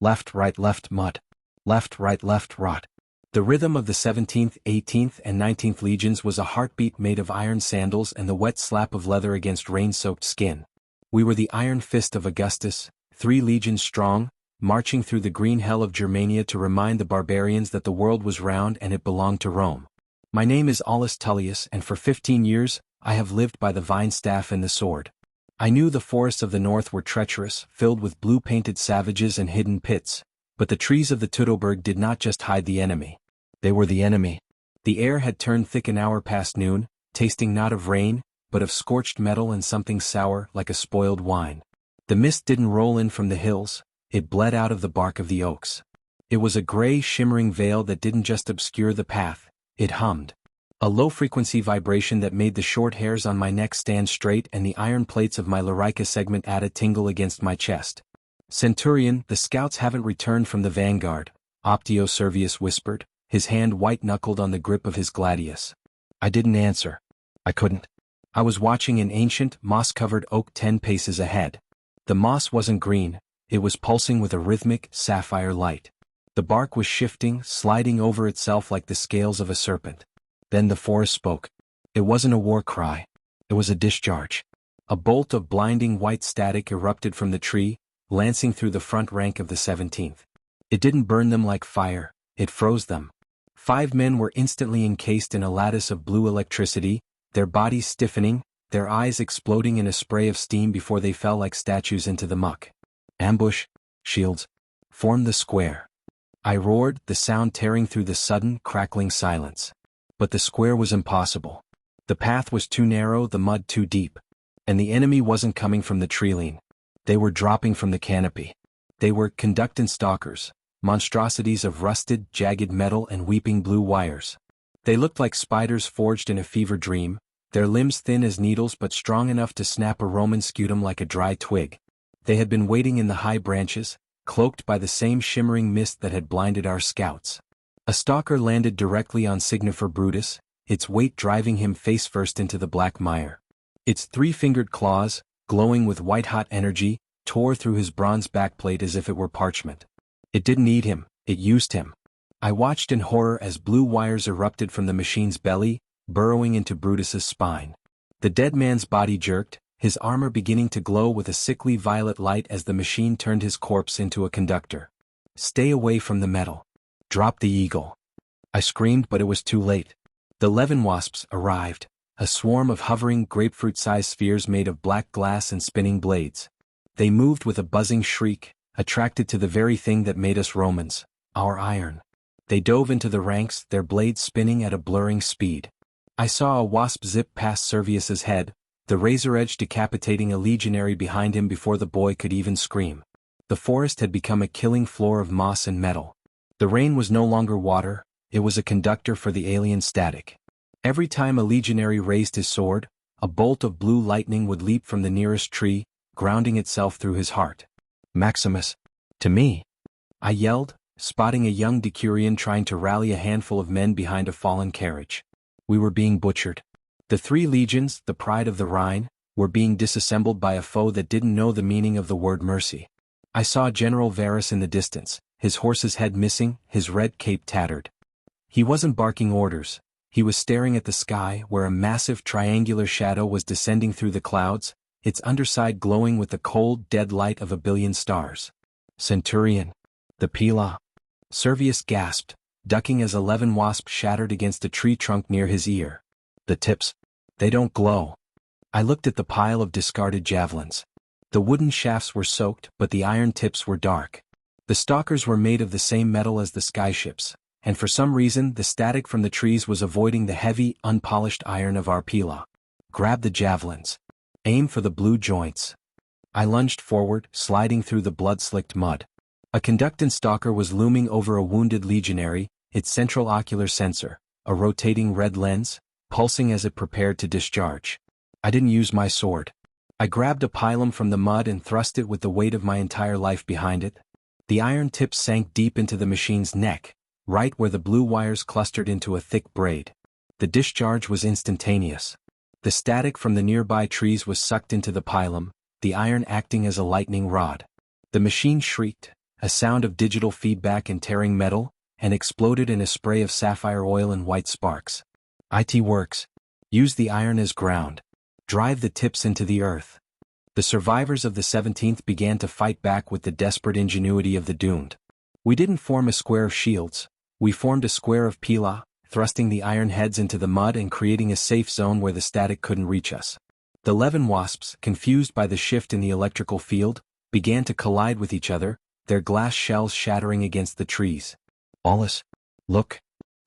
left, right, mud. Left, right, rot. The rhythm of the 17th, 18th, and 19th legions was a heartbeat made of iron sandals and the wet slap of leather against rain-soaked skin. We were the iron fist of Augustus, 3 legions strong, marching through the green hell of Germania to remind the barbarians that the world was round and it belonged to Rome. My name is Aulus Tullius, and for 15 years, I have lived by the vine staff and the sword. I knew the forests of the north were treacherous, filled with blue-painted savages and hidden pits, but the trees of the Teutoburg did not just hide the enemy. They were the enemy. The air had turned thick an hour past noon, tasting not of rain, but of scorched metal and something sour like a spoiled wine. The mist didn't roll in from the hills, it bled out of the bark of the oaks. It was a gray, shimmering veil that didn't just obscure the path, it hummed. A low-frequency vibration that made the short hairs on my neck stand straight and the iron plates of my lorica segment add a tingle against my chest. Centurion, the scouts haven't returned from the vanguard, Optio Servius whispered, his hand white-knuckled on the grip of his gladius. I didn't answer. I couldn't. I was watching an ancient, moss-covered oak 10 paces ahead. The moss wasn't green, it was pulsing with a rhythmic, sapphire light. The bark was shifting, sliding over itself like the scales of a serpent. Then the forest spoke. It wasn't a war cry. It was a discharge. A bolt of blinding white static erupted from the tree, lancing through the front rank of the 17th. It didn't burn them like fire, it froze them. 5 men were instantly encased in a lattice of blue electricity, their bodies stiffening, their eyes exploding in a spray of steam before they fell like statues into the muck. Ambush, shields, form the square. I roared, the sound tearing through the sudden, crackling silence. But the square was impossible. The path was too narrow, the mud too deep. And the enemy wasn't coming from the treeline. They were dropping from the canopy. They were conductant stalkers, monstrosities of rusted, jagged metal and weeping blue wires. They looked like spiders forged in a fever dream, their limbs thin as needles but strong enough to snap a Roman scutum like a dry twig. They had been waiting in the high branches, cloaked by the same shimmering mist that had blinded our scouts. A stalker landed directly on Signifer Brutus, its weight driving him face-first into the black mire. Its 3-fingered claws, glowing with white-hot energy, tore through his bronze backplate as if it were parchment. It didn't eat him, it used him. I watched in horror as blue wires erupted from the machine's belly, burrowing into Brutus's spine. The dead man's body jerked, his armor beginning to glow with a sickly violet light as the machine turned his corpse into a conductor. Stay away from the metal. Drop the eagle. I screamed, but it was too late. The Levin wasps arrived, a swarm of hovering grapefruit-sized spheres made of black glass and spinning blades. They moved with a buzzing shriek, attracted to the very thing that made us Romans, our iron. They dove into the ranks, their blades spinning at a blurring speed. I saw a wasp zip past Servius's head, the razor edge decapitating a legionary behind him before the boy could even scream. The forest had become a killing floor of moss and metal. The rain was no longer water, it was a conductor for the alien static. Every time a legionary raised his sword, a bolt of blue lightning would leap from the nearest tree, grounding itself through his heart. Maximus. To me. I yelled, spotting a young decurion trying to rally a handful of men behind a fallen carriage. We were being butchered. The 3 legions, the pride of the Rhine, were being disassembled by a foe that didn't know the meaning of the word mercy. I saw General Varus in the distance, his horse's head missing, his red cape tattered. He wasn't barking orders, he was staring at the sky where a massive triangular shadow was descending through the clouds, its underside glowing with the cold, dead light of a billion stars. Centurion. The Pila. Servius gasped, ducking as a Levin wasp shattered against a tree trunk near his ear. The tips. They don't glow. I looked at the pile of discarded javelins. The wooden shafts were soaked, but the iron tips were dark. The stalkers were made of the same metal as the skyships, and for some reason the static from the trees was avoiding the heavy, unpolished iron of our Pila. Grab the javelins. Aim for the blue joints. I lunged forward, sliding through the blood-slicked mud. A conductant stalker was looming over a wounded legionary, its central ocular sensor, a rotating red lens, pulsing as it prepared to discharge. I didn't use my sword. I grabbed a pilum from the mud and thrust it with the weight of my entire life behind it. The iron tips sank deep into the machine's neck, right where the blue wires clustered into a thick braid. The discharge was instantaneous. The static from the nearby trees was sucked into the pilum, the iron acting as a lightning rod. The machine shrieked, a sound of digital feedback and tearing metal, and exploded in a spray of sapphire oil and white sparks. IT works. Use the iron as ground. Drive the tips into the earth. The survivors of the 17th began to fight back with the desperate ingenuity of the doomed. We didn't form a square of shields, we formed a square of pila, thrusting the iron heads into the mud and creating a safe zone where the static couldn't reach us. The Levin wasps, confused by the shift in the electrical field, began to collide with each other, their glass shells shattering against the trees. Aulus, look.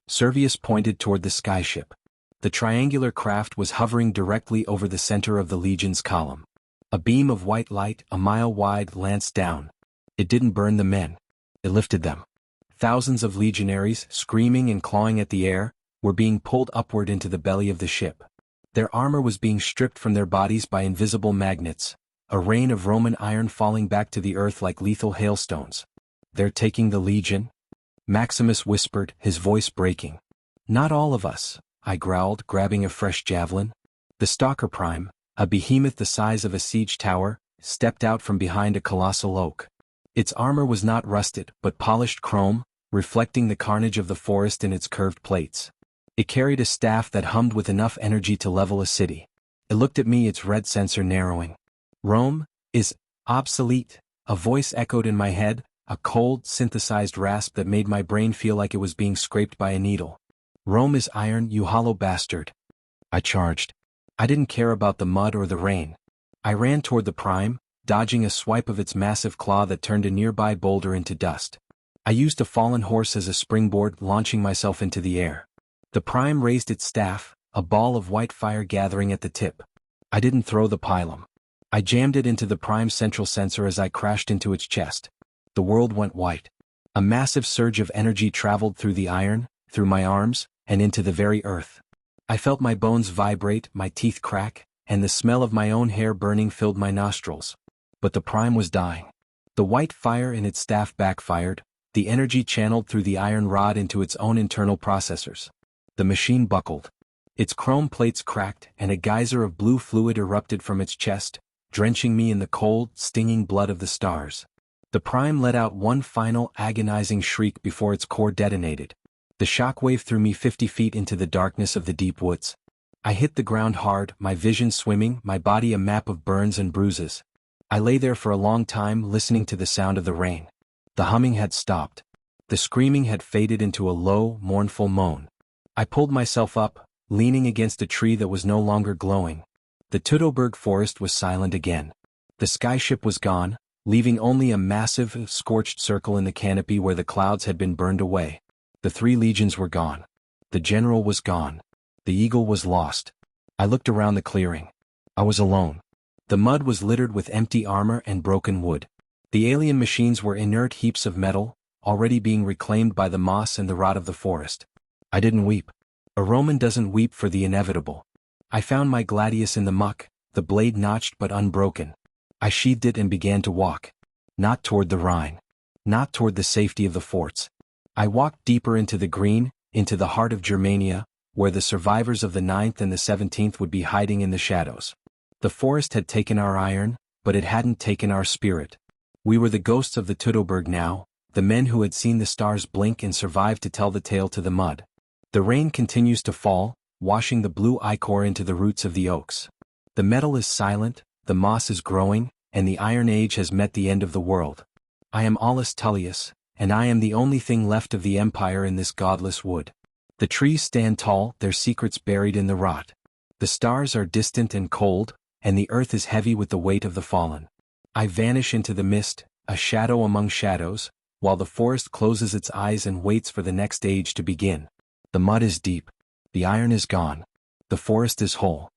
Servius pointed toward the skyship. The triangular craft was hovering directly over the center of the Legion's column. A beam of white light, a mile wide, lanced down. It didn't burn the men. It lifted them. Thousands of legionaries, screaming and clawing at the air, were being pulled upward into the belly of the ship. Their armor was being stripped from their bodies by invisible magnets, a rain of Roman iron falling back to the earth like lethal hailstones. They're taking the Legion? Maximus whispered, his voice breaking. Not all of us, I growled, grabbing a fresh javelin. The Stalker Prime, a behemoth the size of a siege tower, stepped out from behind a colossal oak. Its armor was not rusted, but polished chrome, reflecting the carnage of the forest in its curved plates. It carried a staff that hummed with enough energy to level a city. It looked at me, its red sensor narrowing. Rome is obsolete, a voice echoed in my head, a cold, synthesized rasp that made my brain feel like it was being scraped by a needle. Rome is iron, you hollow bastard. I charged. I didn't care about the mud or the rain. I ran toward the Prime, dodging a swipe of its massive claw that turned a nearby boulder into dust. I used a fallen horse as a springboard, launching myself into the air. The Prime raised its staff, a ball of white fire gathering at the tip. I didn't throw the pylon. I jammed it into the Prime's central sensor as I crashed into its chest. The world went white. A massive surge of energy traveled through the iron, through my arms, and into the very earth. I felt my bones vibrate, my teeth crack, and the smell of my own hair burning filled my nostrils. But the Prime was dying. The white fire in its staff backfired, the energy channeled through the iron rod into its own internal processors. The machine buckled. Its chrome plates cracked, and a geyser of blue fluid erupted from its chest, drenching me in the cold, stinging blood of the stars. The Prime let out one final, agonizing shriek before its core detonated. The shockwave threw me 50 feet into the darkness of the deep woods. I hit the ground hard, my vision swimming, my body a map of burns and bruises. I lay there for a long time, listening to the sound of the rain. The humming had stopped. The screaming had faded into a low, mournful moan. I pulled myself up, leaning against a tree that was no longer glowing. The Teutoburg forest was silent again. The skyship was gone, leaving only a massive, scorched circle in the canopy where the clouds had been burned away. The 3 legions were gone. The general was gone. The eagle was lost. I looked around the clearing. I was alone. The mud was littered with empty armor and broken wood. The alien machines were inert heaps of metal, already being reclaimed by the moss and the rot of the forest. I didn't weep. A Roman doesn't weep for the inevitable. I found my gladius in the muck, the blade notched but unbroken. I sheathed it and began to walk. Not toward the Rhine. Not toward the safety of the forts. I walked deeper into the green, into the heart of Germania, where the survivors of the 9th and the 17th would be hiding in the shadows. The forest had taken our iron, but it hadn't taken our spirit. We were the ghosts of the Teutoburg now, the men who had seen the stars blink and survived to tell the tale to the mud. The rain continues to fall, washing the blue ichor into the roots of the oaks. The metal is silent, the moss is growing, and the Iron Age has met the end of the world. I am Aulus Tullius, and I am the only thing left of the empire in this godless wood. The trees stand tall, their secrets buried in the rot. The stars are distant and cold, and the earth is heavy with the weight of the fallen. I vanish into the mist, a shadow among shadows, while the forest closes its eyes and waits for the next age to begin. The mud is deep. The iron is gone. The forest is whole.